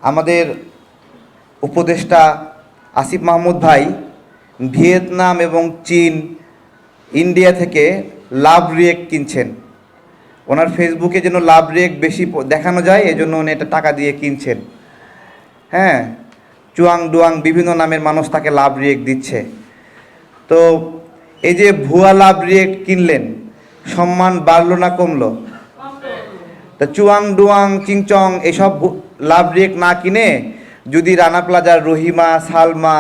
আমাদের উপদেষ্টা আসিফ মাহমুদ ভাই ভিয়েতনাম এবং চীন, ইন্ডিয়া থেকে লাভ রিয়েক্ট কিনছেন। ওনার ফেসবুকে যেন লাভ রিয়েক্ট বেশি দেখানো যায়, এজন্য উনি এটা টাকা দিয়ে কিনছেন। হ্যাঁ, চুয়াং ডুয়াং বিভিন্ন নামের মানুষ তাকে লাভ রিয়েক্ট দিচ্ছে। তো এই যে ভুয়া লাভ রিয়েক্ট কিনলেন, সম্মান বাড়লো না কমলো? তা চুয়াং ডুয়াং চিংচং এসব লাভ রিয়েক্ট না কিনে যদি রানা প্লাজার রহিমা, সালমা,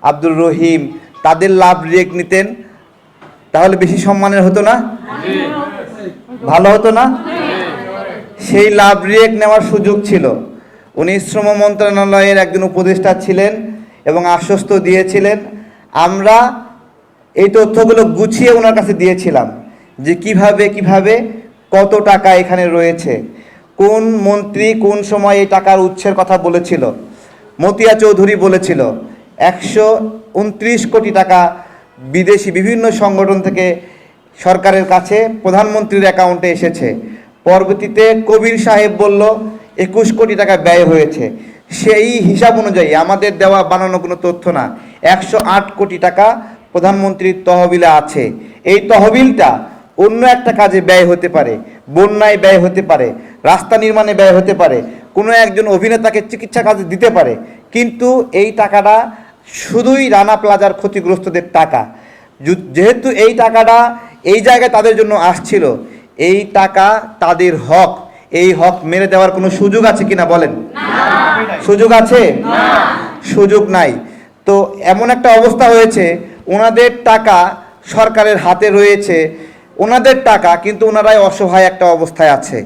আব্দুর রহিম তাদের লাভ রিয়েক্ট নিতেন, তাহলে বেশি সম্মানের হতো না? ভালো হতো না? সেই লাভ রিয়েক্ট নেওয়ার সুযোগ ছিল। উনি শ্রম মন্ত্রণালয়ের একজন উপদেষ্টা ছিলেন এবং আশ্বস্ত দিয়েছিলেন। আমরা এই তথ্যগুলো গুছিয়ে ওনার কাছে দিয়েছিলাম যে কিভাবে কত টাকা এখানে রয়েছে, কোন মন্ত্রী কোন সময় এই টাকার উৎসের কথা বলেছিল। মতিয়া চৌধুরী বলেছিল 129 কোটি টাকা বিদেশি বিভিন্ন সংগঠন থেকে সরকারের কাছে প্রধানমন্ত্রীর অ্যাকাউন্টে এসেছে। পরবর্তীতে কবির সাহেব বলল 21 কোটি টাকা ব্যয় হয়েছে। সেই হিসাব অনুযায়ী আমাদের দেওয়া বানানো কোনো তথ্য না, 108 কোটি টাকা প্রধানমন্ত্রীর তহবিলে আছে। এই তহবিলটা অন্য একটা কাজে ব্যয় হতে পারে, বন্যায় ব্যয় হতে পারে, রাস্তা নির্মাণে ব্যয় হতে পারে, কোনো একজন অভিনেতাকে চিকিৎসা কাজে দিতে পারে, কিন্তু এই টাকাটা শুধুই রানা প্লাজার ক্ষতিগ্রস্তদের টাকা। যেহেতু এই টাকাটা এই জায়গায় তাদের জন্য আসছিল, এই টাকা তাদের হক, এই হক মেরে দেওয়ার কোনো সুযোগ আছে কিনা বলেন? সুযোগ আছে? সুযোগ নাই। তো এমন একটা অবস্থা হয়েছে, ওনাদের টাকা সরকারের হাতে রয়েছে, ওনাদের টাকা, কিন্তু ওনারাই অসহায় একটা অবস্থায় আছে।